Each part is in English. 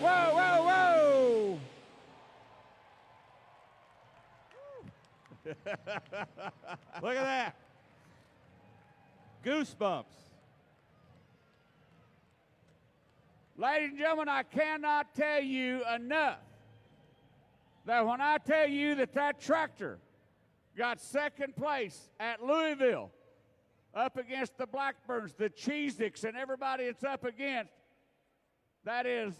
Whoa, whoa, whoa! Look at that. Goosebumps. Ladies and gentlemen, I cannot tell you enough that when I tell you that tractor got second place at Louisville up against the Blackburns, the Cheez-Its, and everybody it's up against, that is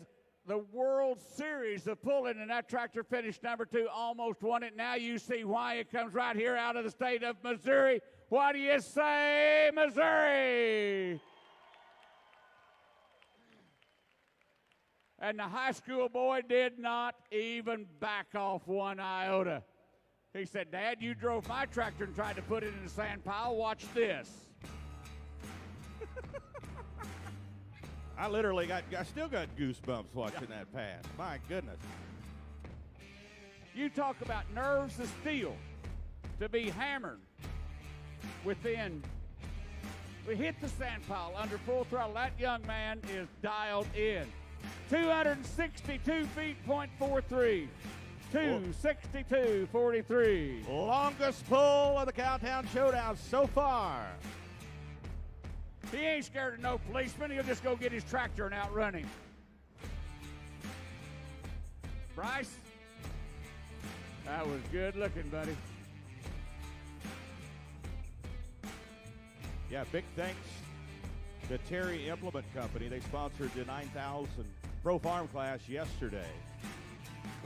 the World Series of pulling, and that tractor finished number 2, almost won it. Now you see why it comes right here out of the state of Missouri. What do you say, Missouri? And the high school boy did not even back off one iota. He said, Dad, you drove my tractor and tried to put it in the sand pile. Watch this. I still got goosebumps watching that pass. My goodness. You talk about nerves of steel to be hammered within. We hit the sand pile under full throttle. That young man is dialed in. 262 feet, .43. 262.43. Longest pull of the CowTown Showdown so far. He ain't scared of no policeman. He'll just go get his tractor and outrun him. Bryce, that was good looking, buddy. Yeah, big thanks to Terry Implement Company. They sponsored the 9,000 Pro Farm class yesterday.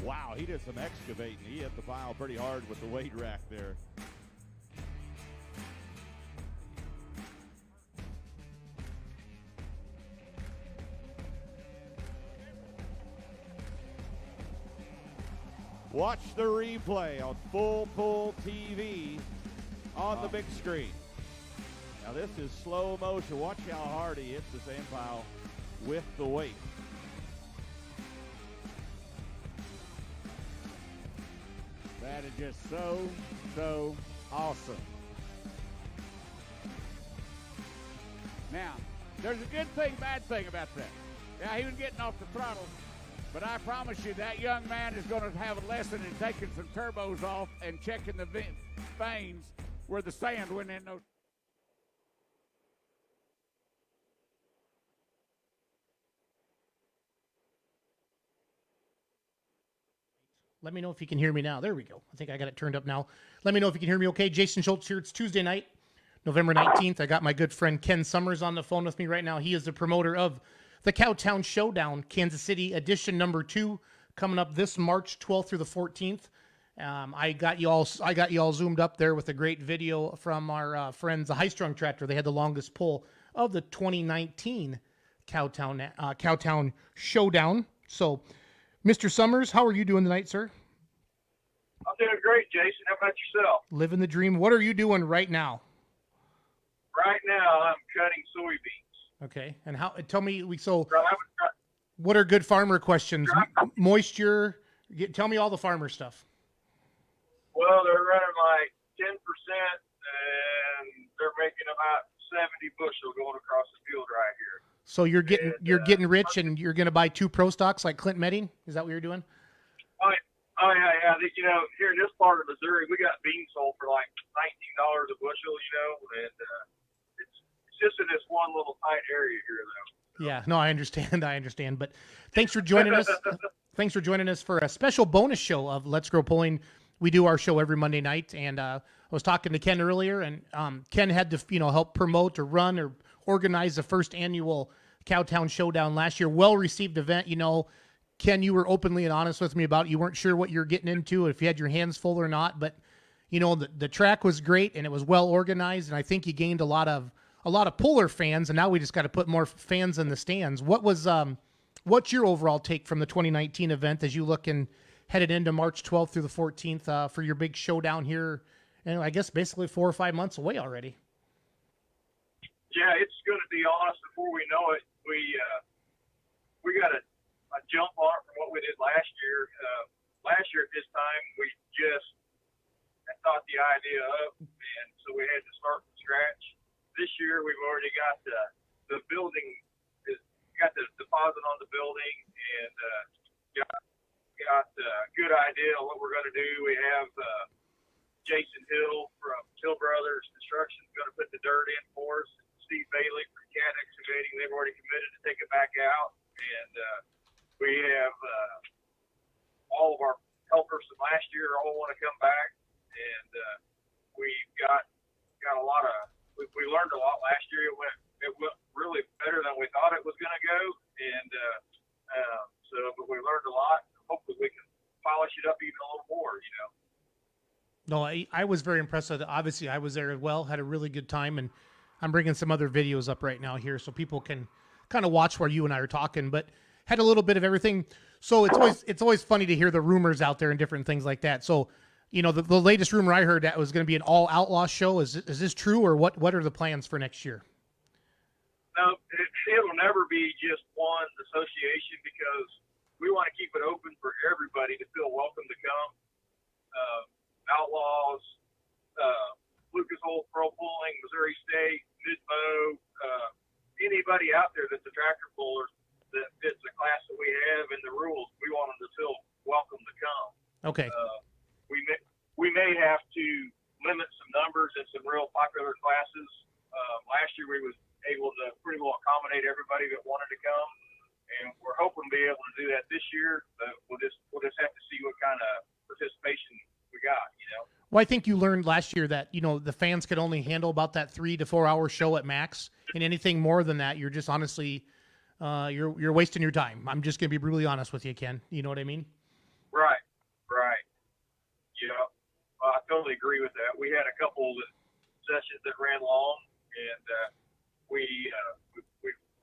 Wow, he did some excavating. He hit the pile pretty hard with the weight rack there. Watch the replay on Full Pull TV on the big screen. Now this is slow motion. Watch how hard he hits the sand pile with the weight. That is just so awesome. Now, there's a good thing, bad thing about that. Yeah, he was getting off the throttle, but I promise you that young man is going to have a lesson in taking some turbos off and checking the vanes where the sand went in those. Let me know if you can hear me now. There we go. I think I got it turned up now. Let me know if you can hear me okay. Jason Schultz here. It's Tuesday night, November 19th. I got my good friend Ken Summers on the phone with me right now. He is the promoter of the CowTown Showdown, Kansas City edition number 2, coming up this March 12th through the 14th. I got you all zoomed up there with a great video from our friends, the High Strung Tractor. They had the longest pull of the 2019 CowTown Showdown. So, Mr. Summers, how are you doing tonight, sir? I'm doing great, Jason. How about yourself? Living the dream. What are you doing right now? Right now, I'm cutting soybeans. Okay. And tell me, what are good farmer questions? Moisture? Tell me all the farmer stuff. Well, they're running like 10%, and they're making about 70 bushel going across the field right here. So you're getting rich, and you're going to buy 2 pro stocks like Clint Medding? Is that what you're doing? Oh yeah. You know, here in this part of Missouri, we got beans sold for like $19 a bushel. You know, and it's just in this one little tight area here, though. Yeah, no, I understand. But thanks for joining us. Thanks for joining us for a special bonus show of Let's Grow Pulling. We do our show every Monday night, and I was talking to Ken earlier, and Ken had to help promote or run or organize the first annual CowTown Showdown last year. Well-received event. Ken, you were openly and honest with me about you weren't sure what you were getting into, if you had your hands full or not. But the track was great and it was well organized, and I think you gained a lot of puller fans. And now we just got to put more fans in the stands. What's your overall take from the 2019 event as you look and headed into March 12th through the 14th for your big showdown here? And I guess basically 4 or 5 months away already. Yeah, it's going to be honest. Before we know it, we got a jump on it from what we did last year. Last year at this time, we just thought the idea up, and so we had to start from scratch. This year, we've already got the building, got the deposit on the building, and idea on what we're going to do. We have Jason Hill from Hill Brothers Construction is going to put the dirt in for us. Steve Bailey from Cat Excavating, they've already committed to take it back out. And we have all of our helpers from last year all want to come back. And we've got a lot of – we learned a lot last year. It went really better than we thought it was going to go. And but we learned a lot. Hopefully we can polish it up even a little more, you know. No, I was very impressed with it. Obviously, I was there as well, had a really good time, and I'm bringing some other videos up right now here so people can kind of watch where you and I are talking, but had a little bit of everything. So it's always funny to hear the rumors out there and different things like that. So, you know, the latest rumor I heard that was going to be an all outlaw show. Is this true, or what are the plans for next year? No, it'll never be just one association because we want to keep it open for everybody to feel welcome to come. Outlaws, Lucas Oil Pro Pulling, Missouri State, Midmo, anybody out there that's a tractor puller that fits the class that we have and the rules, we want them to feel welcome to come. Okay. We may have to limit some numbers in some real popular classes. Last year we was able to pretty well accommodate everybody that wanted to come, and we're hoping to be able to do that this year. We'll just have to see what kind of participation we got, you know. Well, I think you learned last year that, you know, the fans could only handle about that 3 to 4 hour show at max, and anything more than that, you're just honestly, you're wasting your time. I'm just going to be brutally honest with you, Ken. You know what I mean? Right. Yeah, I totally agree with that. We had a couple of sessions that ran long, and we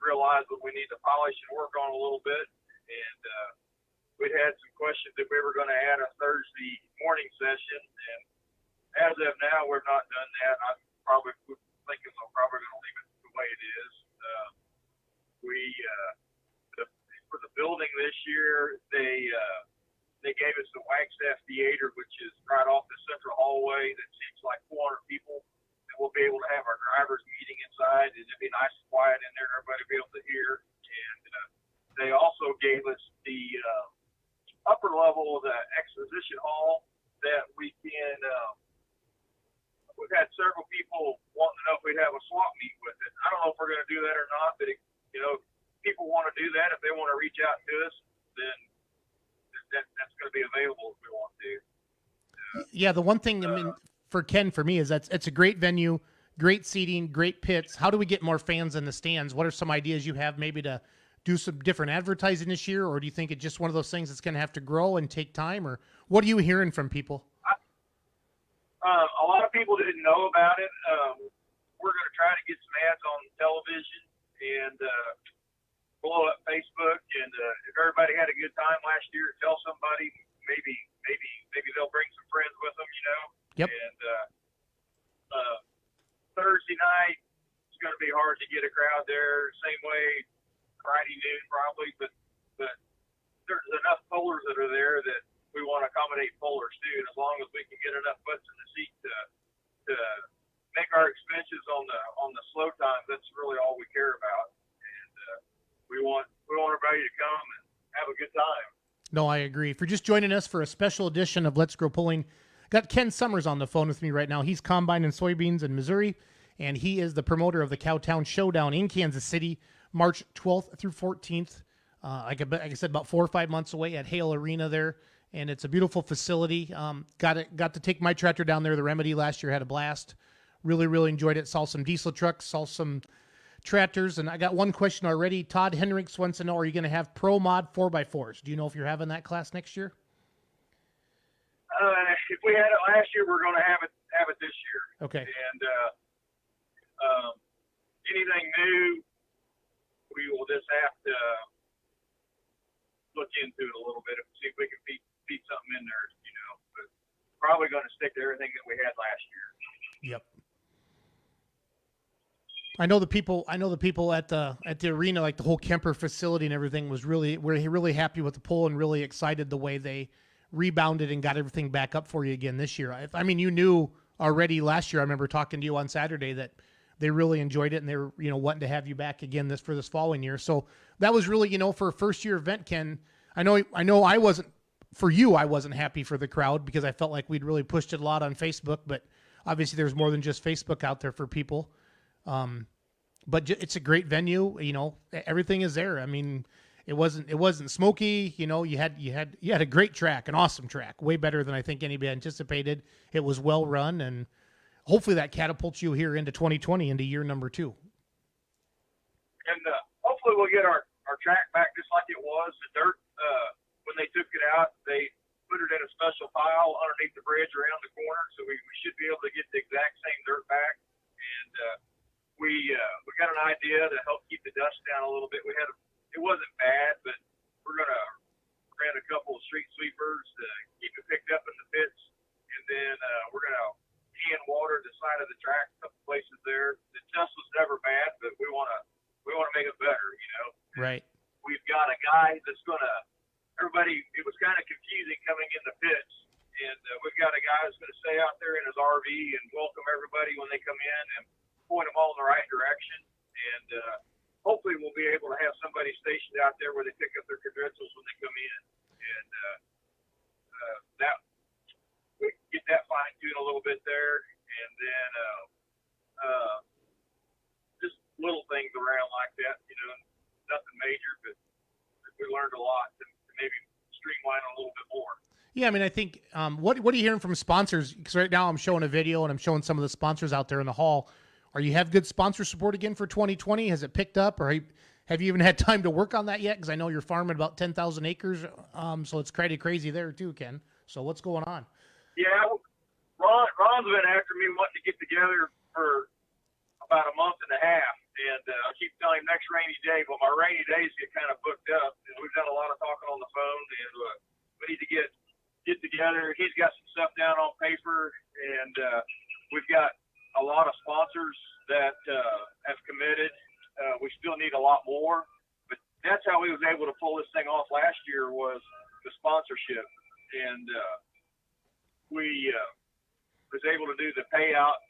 realized that we need to polish and work on a little bit, and we'd had some questions if we were going to add a Thursday morning session, and as of now, we're not done that. I'm probably thinking we're probably going to leave it the way it is. For the building this year, they gave us the Wagstaff Theater, which is right off the central hallway that seats like 400 people, and we'll be able to have our drivers meeting inside, and it'll be nice and quiet in there, everybody will be able to hear. And they also gave us the upper level of the exposition hall that we can we've had several people wanting to know if we'd have a swap meet with it. I don't know if we're going to do that or not, but you know, people want to do that. If they want to reach out to us, then that's going to be available if we want to. Yeah, the one thing, I mean, for Ken, for me, is it's a great venue, great seating, great pits. How do we get more fans in the stands? What are some ideas you have maybe to do some different advertising this year, or do you think it's just one of those things that's going to have to grow and take time, or what are you hearing from people? A lot of people didn't know about it. We're going to try to get some ads on television and blow up Facebook. And if everybody had a good time last year, tell somebody. Maybe they'll bring some friends with them. You know. Yep. And Thursday night it's going to be hard to get a crowd there. Same way Friday noon probably, but there's enough pullers that are there that we want to accommodate pullers too, and as long as we can get enough butts in the seat to make our expenses on the slow times, that's really all we care about. And we want everybody to come and have a good time. No, I agree. For just joining us for a special edition of Let's Grow Pulling, got Ken Summers on the phone with me right now. He's combining soybeans in Missouri, and he is the promoter of the CowTown Showdown in Kansas City, March 12th through 14th. Like I said, about 4 or 5 months away at Hale Arena there. And it's a beautiful facility. Got to take my tractor down there, the Remedy, last year. Had a blast. Really, really enjoyed it. Saw some diesel trucks, saw some tractors. And I got one question already. Todd Henricks wants to know, are you going to have Pro Mod 4x4s? Do you know if you're having that class next year? If we had it last year, we're going to have it this year. Okay. And anything new, we will just have to look into it a little bit and see if we can feed something in there, you know. But probably going to stick to everything that we had last year. Yep. I know the people at the arena, like the whole Kemper facility and everything, we're really happy with the pull and really excited the way they rebounded and got everything back up for you again this year. I mean, you knew already last year. I remember talking to you on Saturday that they really enjoyed it and they were, wanting to have you back again for this following year. So that was really, for a first year event, Ken. I know I wasn't for you, I wasn't happy for the crowd because I felt like we'd really pushed it a lot on Facebook, but obviously there's more than just Facebook out there for people. But it's a great venue. You know, everything is there. I mean, it wasn't smoky. You know, you had a great track, an awesome track, way better than I think anybody anticipated. It was well run, and hopefully that catapults you here into 2020, into year number 2. And hopefully we'll get our track back just like it was. The dirt, when they took it out, they put it in a special pile underneath the bridge around the corner, so we should be able to get the exact same dirt back. And we got an idea to help keep the dust down a little bit. It wasn't bad, but we're gonna rent a couple of street sweepers to keep it picked up in the pits, and then we're gonna hand water the side of the track, a couple places there. The dust was never bad, but we wanna make it better, you know. Right. We've got a guy that's gonna. Everybody, it was kind of confusing coming in the pits, and we've got a guy that's gonna stay out there in his RV and welcome everybody when they come in and point them all in the right direction. And hopefully we'll be able to have somebody stationed out there where they pick up their credentials when they come in, and that we can get that fine tuned a little bit there, and then just little things around like that, you know, nothing major, but we learned a lot to maybe streamline a little bit more. Yeah, I mean, I think what are you hearing from sponsors? Because right now I'm showing a video and I'm showing some of the sponsors out there in the hall. Are you have good sponsor support again for 2020? Has it picked up, or have you even had time to work on that yet? Because I know you're farming about 10,000 acres, so it's kind of crazy there too, Ken. So what's going on? Yeah, Ron's been after me wanting to get together for about a month and a half, and I keep telling him next rainy day, but my rainy days get kind of booked up, and we've done a lot of talking on the phone, and we need to get together. He's got some stuff down on paper, and we've got a lot of sponsors that have committed. We still need a lot more, but that's how we was able to pull this thing off last year, was the sponsorship. And we was able to do the payout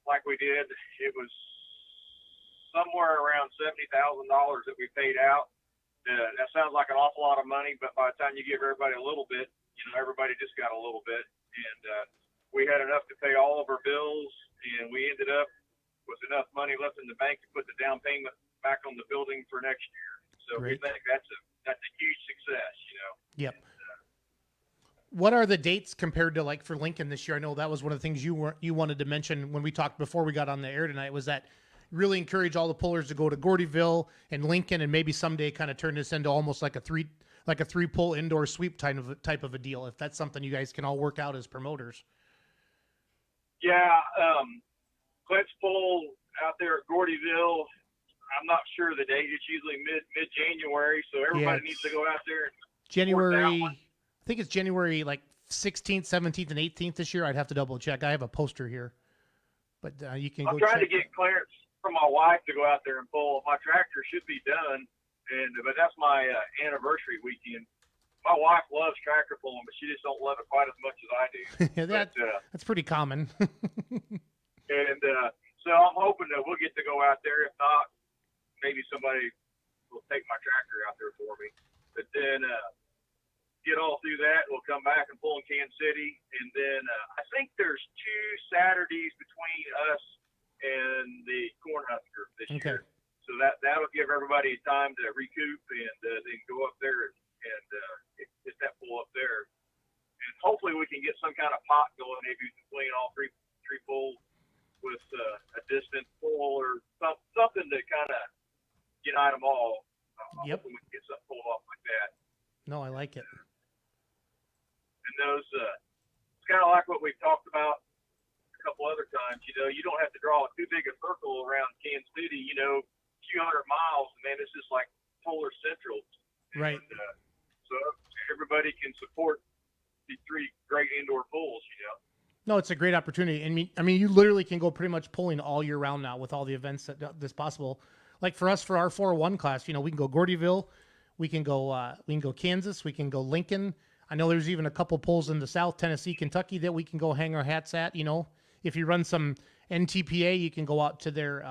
like we did. It was somewhere around $70,000 that we paid out. That sounds like an awful lot of money, but by the time you give everybody a little bit, you know, everybody just got a little bit. And we had enough to pay all of our bills, and we ended up with enough money left in the bank to put the down payment back on the building for next year. So Great. we think that's a huge success, you know. Yep. What are the dates compared to, like, for Lincoln this year? I know that was one of the things you wanted to mention when we talked before we got on the air tonight, was that really encourage all the pullers to go to Gordyville and Lincoln, and maybe someday kind of turn this into almost like a three pull indoor sweep type of a deal, if that's something you guys can all work out as promoters. Yeah, Clint's pull out there at Gordyville, I'm not sure the date. It's usually mid-January, so everybody needs to go out there. January, I think it's January like 16th, 17th, and 18th this year. I'd have to double check. I have a poster here, but you can go check. I'm trying to get clearance from my wife to go out there and pull. My tractor should be done, but that's my anniversary weekend. My wife loves tractor pulling, but she just don't love it quite as much as I do. That's pretty common. And so I'm hoping that we'll get to go out there. If not, maybe somebody will take my tractor out there for me. But then get all through that, we'll come back and pull in Kansas City. And then I think there's 2 Saturdays between us and the Cornhusker this year. So that'll give everybody time to recoup and then go up there and get that pull up there. And hopefully we can get some kind of pot going, maybe between all three pulls with a distant pull or something to kind of unite them all. Yep. Hopefully we can get something pulled off like that. No, I like it. And those, it's kind of like what we've talked about a couple other times. You know, you don't have to draw too big a circle around Kansas City. You know, a few hundred miles, man, it's just like polar central. Right. And, so everybody can support these 3 great indoor pools, you know. No, it's a great opportunity. And I mean, you literally can go pretty much pulling all year round now with all the events that's possible. Like for us, for our 401 class, you know, we can go Gordyville, we can go Kansas, we can go Lincoln. I know there's even a couple pulls in the South, Tennessee, Kentucky that we can go hang our hats at. You know, if you run some NTPA, you can go out to their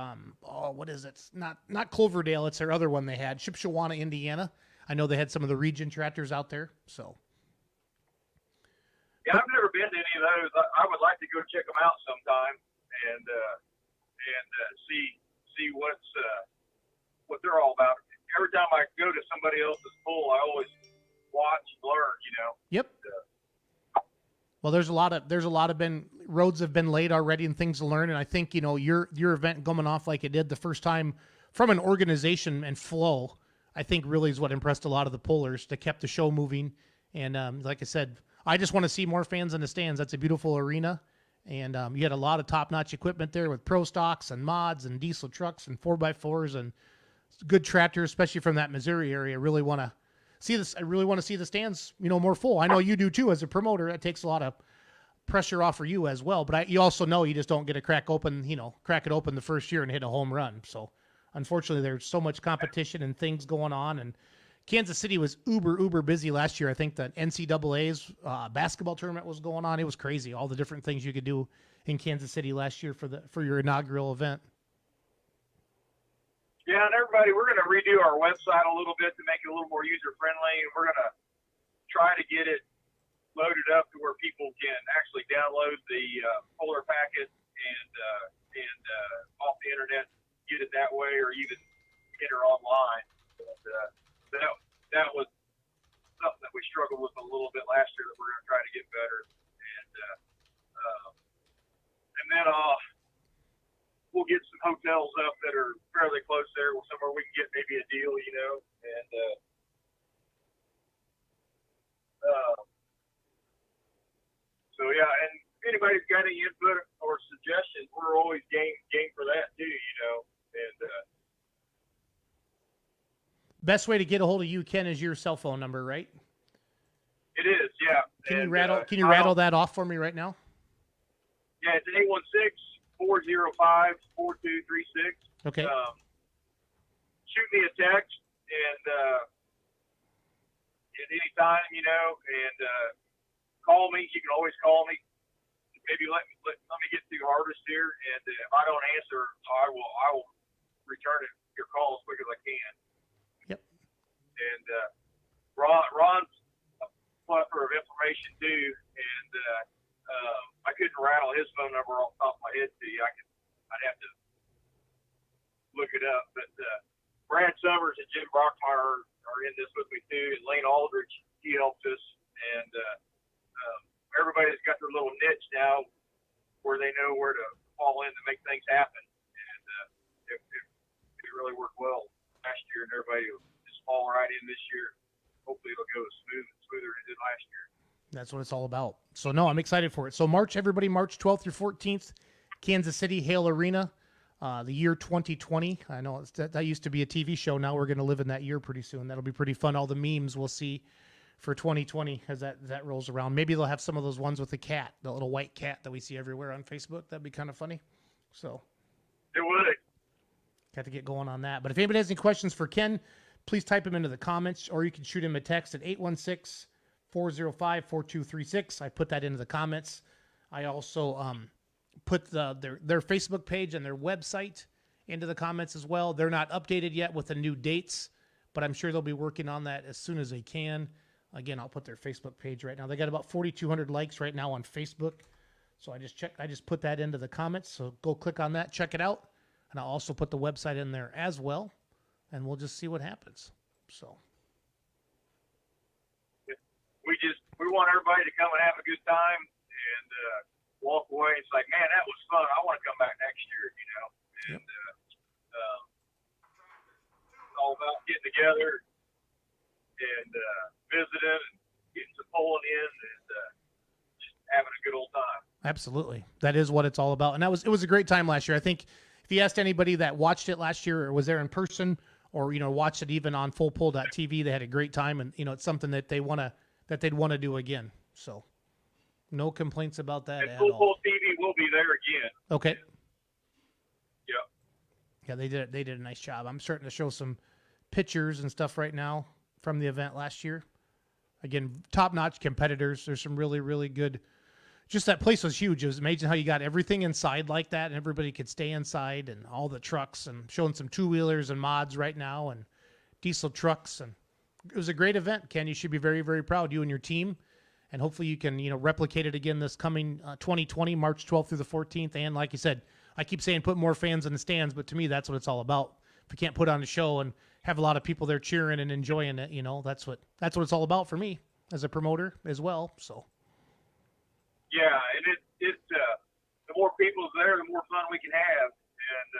what is it? It's not Cloverdale, it's their other one they had, Shipshewana, Indiana. I know they had some of the region tractors out there, so. Yeah, I've never been to any of those. I would like to go check them out sometime and see what they're all about. Every time I go to somebody else's pool, I always watch and learn. Yep. Well, there's a lot of roads have been laid already and things to learn. And I think, your event coming off like it did the first time from an organization and flow, I think really is what impressed a lot of the pullers that kept the show moving. And like I said, I just want to see more fans in the stands. That's a beautiful arena. And you had a lot of top-notch equipment there with pro stocks and mods and diesel trucks and 4x4s and good tractors, especially from that Missouri area. I really want to see this. I really want to see the stands, more full. I know you do too. As a promoter, that takes a lot of pressure off for you as well. But you also know you just don't get to crack it open the first year and hit a home run. So unfortunately, there's so much competition and things going on. And Kansas City was uber busy last year. I think the NCAA's basketball tournament was going on. It was crazy. All the different things you could do in Kansas City last year for your inaugural event. Yeah, and everybody, we're going to redo our website a little bit to make it a little more user-friendly, and we're going to try to get it loaded up to where people can actually download the polar packet and off the internet, get it that way, or even enter online. But, that was something that we struggled with a little bit last year that we're going to try to get better. And then we'll get some hotels up that are fairly close there, somewhere we can get maybe a deal, and so yeah. And if anybody's got any input or suggestions, we're always game for that too, and best way to get a hold of you, Ken, is your cell phone number, right? It is, yeah. Can you rattle that off for me right now? Yeah, it's 816-405-4236. Okay. Shoot me a text and at any time, and call me. You can always call me. Maybe let me get through harvest here, and if I don't answer, I will return your call as quick as I can. Yep. And Ron's a plethora of information too, and I couldn't rattle his phone number off the top of my head to you. I'd have to look it up. But Brad Summers and Jim Brockmeyer are in this with me too, and Lane Aldridge, he helped us, and everybody's got their little niche now where they know where to fall in to make things happen, and it really worked well last year, and everybody will just fall right in this year. Hopefully it'll go smoother than it did last year. That's what it's all about. So, no, I'm excited for it. So, March 12th through 14th, Kansas City, Hale Arena, the year 2020. I know that used to be a TV show. Now we're going to live in that year pretty soon. That'll be pretty fun. All the memes we'll see for 2020 as that rolls around. Maybe they'll have some of those ones with the cat, the little white cat that we see everywhere on Facebook. That'd be kind of funny. So, it would. Got to get going on that. But if anybody has any questions for Ken, please type them into the comments, or you can shoot him a text at 816-405-4236. I put that into the comments. I also put their Facebook page and their website into the comments as well. They're not updated yet with the new dates, but I'm sure they'll be working on that as soon as they can. Again, I'll put their Facebook page right now. They got about 4,200 likes right now on Facebook. So I just put that into the comments. So go click on that, check it out. And I'll also put the website in there as well. And we'll just see what happens. So we want everybody to come and have a good time and walk away. It's like, man, that was fun. I want to come back next year, And it's all about getting together and visiting and getting some pulling in and just having a good old time. Absolutely. That is what it's all about. And it was a great time last year. I think if you asked anybody that watched it last year or was there in person or, watched it even on fullpull.tv, they had a great time. And, it's something that they'd want to do again. So no complaints about that at all. Full Pull TV will be there again. Okay. Yeah. Yeah, they did a nice job. I'm starting to show some pictures and stuff right now from the event last year. Again, top-notch competitors. There's some really, really good. Just that place was huge. It was amazing how you got everything inside like that, and everybody could stay inside, and all the trucks, and showing some two-wheelers and mods right now, and diesel trucks. And it was a great event, Ken. You should be very, very proud, you and your team. and hopefully you can, replicate it again this coming 2020, March 12th through the 14th. And like you said, I keep saying put more fans in the stands, but to me, that's what it's all about. If you can't put on a show and have a lot of people there cheering and enjoying it, that's what it's all about for me as a promoter as well. So. Yeah, and the more people there, the more fun we can have. And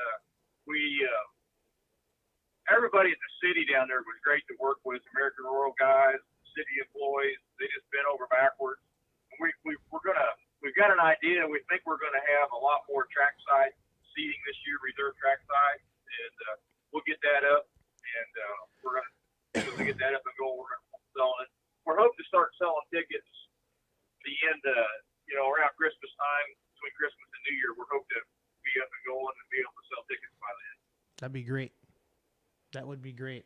everybody in the city down there was great to work with. American Rural guys, city employees, they just bent over backwards. And we've got an idea. We think we're gonna have a lot more trackside seating this year, reserve trackside, and we'll get that up. And we're gonna get that up and going. We're gonna start selling it. We're hoping to start selling tickets the end, around Christmas time, between Christmas and New Year. We're hoping to be up and going and be able to sell tickets by then. That'd be great. That would be great.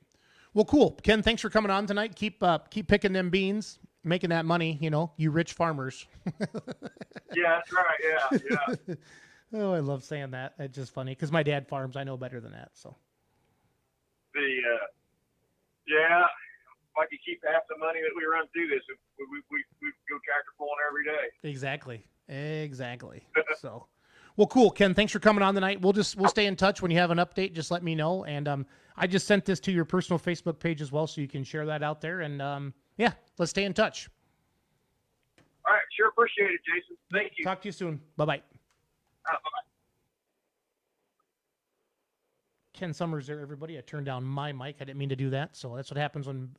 Well, cool. Ken, thanks for coming on tonight. Keep picking them beans, making that money, you rich farmers. Yeah, that's right. Yeah. Oh, I love saying that. It's just funny because my dad farms. I know better than that. So. If I could keep half the money that we run through this, we go tractor pulling every day. Exactly. So, well, cool, Ken. Thanks for coming on tonight. We'll stay in touch when you have an update. Just let me know. And I just sent this to your personal Facebook page as well, so you can share that out there. And let's stay in touch. All right, sure, appreciate it, Jason. Thank you. Talk to you soon. Bye-bye. Bye-bye. Ken Summers there, everybody. I turned down my mic. I didn't mean to do that. So that's what happens when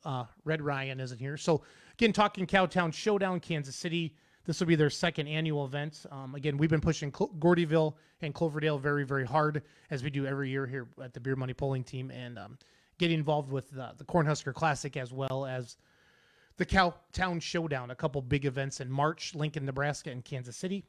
Red Ryan isn't here. So, again, talking CowTown Showdown, Kansas City. This will be their second annual event. Again, we've been pushing Gordyville and Cloverdale very, very hard, as we do every year here at the Beer Money Polling Team, and getting involved with the Cornhusker Classic as well as the CowTown Showdown, a couple big events in March, Lincoln, Nebraska, and Kansas City.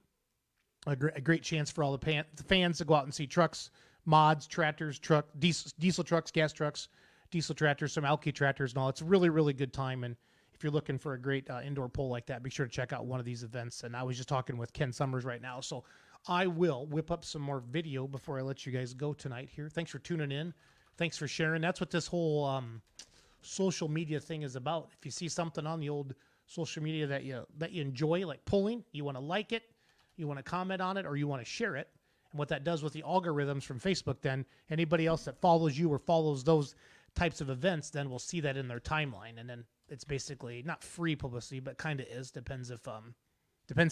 A great chance for all the fans to go out and see trucks, mods, tractors, diesel trucks, gas trucks, diesel tractors, some alky tractors, and all. It's a really, really good time. And if you're looking for a great indoor poll like that, be sure to check out one of these events. And I was just talking with Ken Summers right now, so I will whip up some more video before I let you guys go tonight here. Thanks for tuning in. Thanks for sharing. That's what this whole social media thing is about. If you see something on the old social media that you enjoy, like polling, you want to like it, you want to comment on it, or you want to share it. And what that does with the algorithms from Facebook, then anybody else that follows you or follows those types of events, then will see that in their timeline. And then it's basically not free publicity, but kind of is. Depends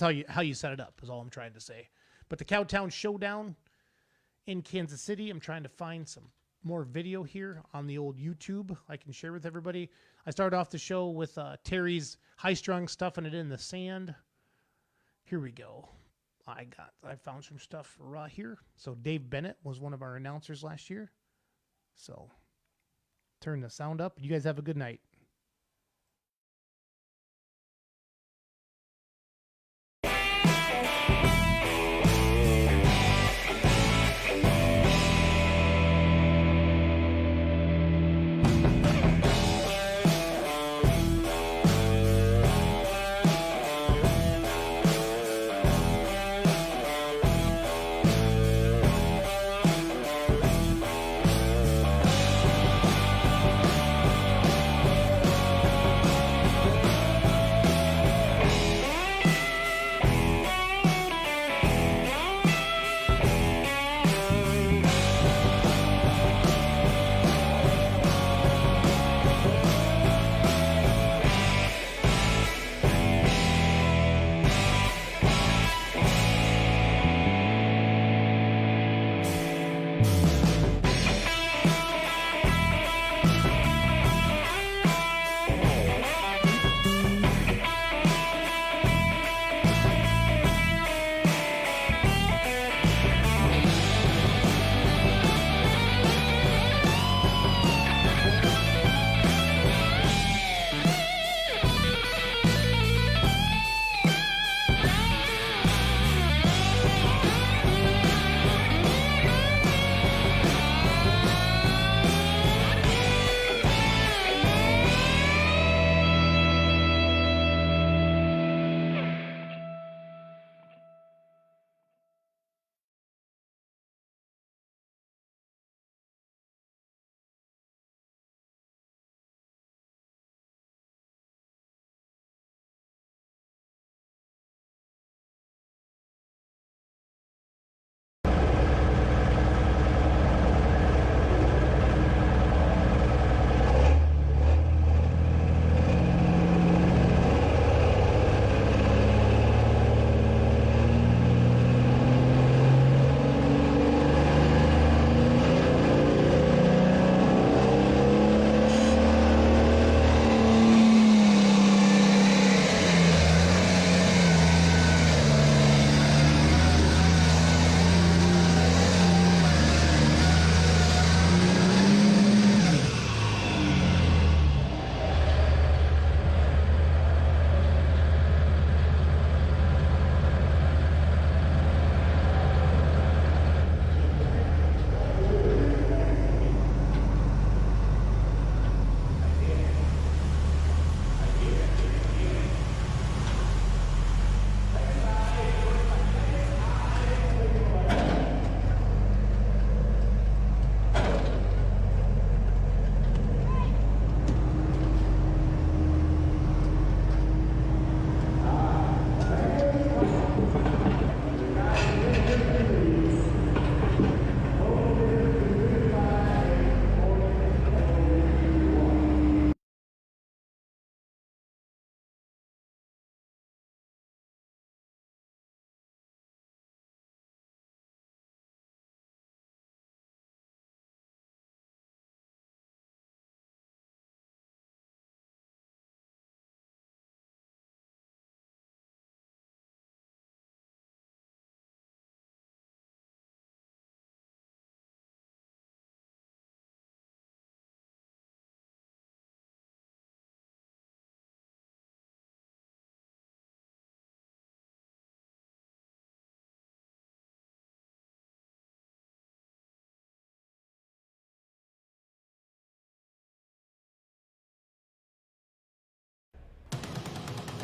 how you set it up, is all I'm trying to say. But the CowTown Showdown in Kansas City, I'm trying to find some more video here on the old YouTube I can share with everybody. I started off the show with Terry's high-strung stuffing it in the sand. Here we go. I found some stuff right here. So Dave Bennett was one of our announcers last year. So turn the sound up. You guys have a good night.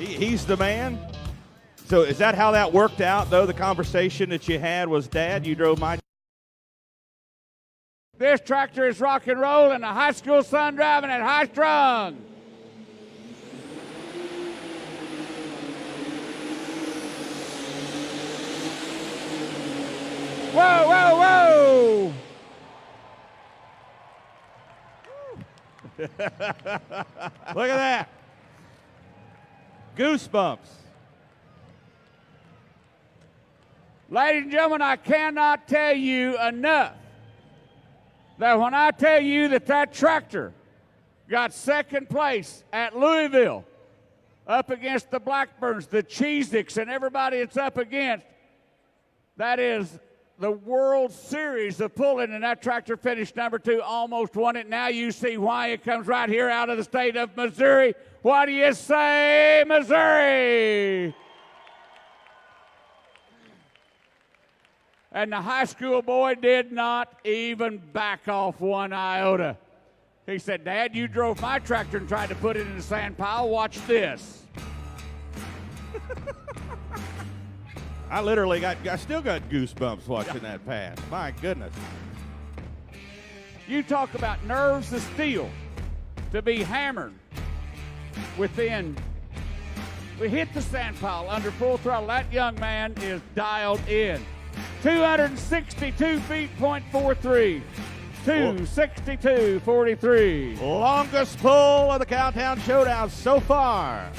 He's the man. So is that how that worked out, though? The conversation that you had was, Dad, you drove my. This tractor is rock and roll, and a high school son driving it high strung. Whoa, whoa, whoa! Look at that. Goosebumps. Ladies and gentlemen, I cannot tell you enough that when I tell you that tractor got second place at Louisville up against the Blackburns, the Cheez-Its, and everybody it's up against, that is the World Series of pulling, and that tractor finished number 2, almost won it. Now you see why. It comes right here out of the state of Missouri. What do you say, Missouri? And the high school boy did not even back off one iota. He said, Dad, you drove my tractor and tried to put it in the sand pile. Watch this. I still got goosebumps watching that pass. My goodness. You talk about nerves of steel to be hammered within. We hit the sand pile under full throttle. That young man is dialed in. 262 feet, .43. 262.43. Longest pull of the CowTown Showdown so far.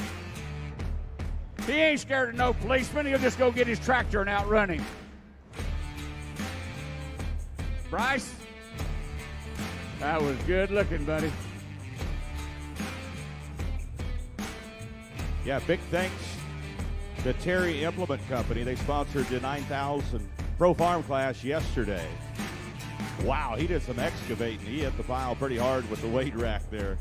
He ain't scared of no policeman. He'll just go get his tractor and outrun him. Bryce, that was good looking, buddy. Yeah, big thanks to Terry Implement Company. They sponsored the 9,000 Pro Farm Class yesterday. Wow, he did some excavating. He hit the pile pretty hard with the weight rack there.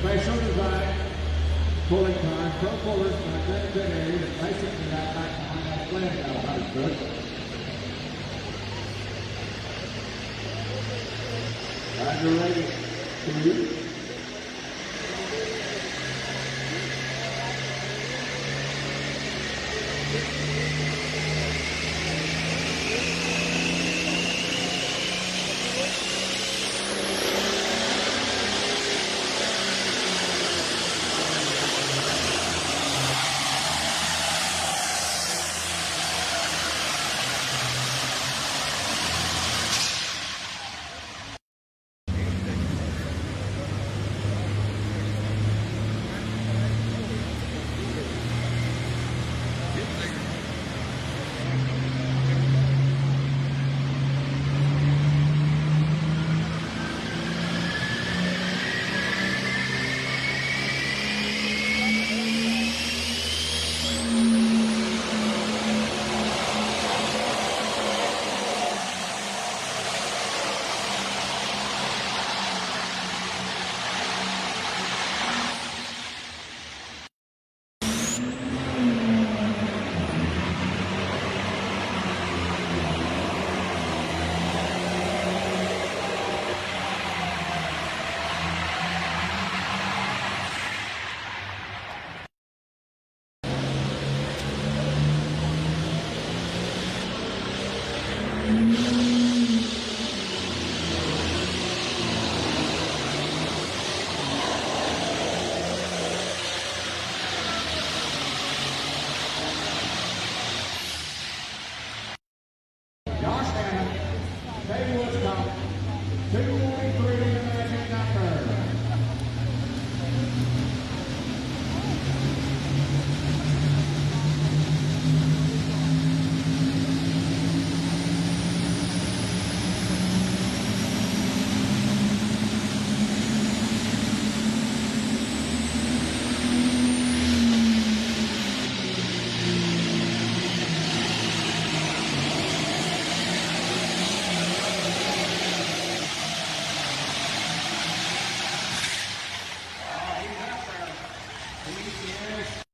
Special design, pulling time, pro pullers, my friend Ben and bicycling that back behind that flag now, Harrisburg. Roger, ready, two. He is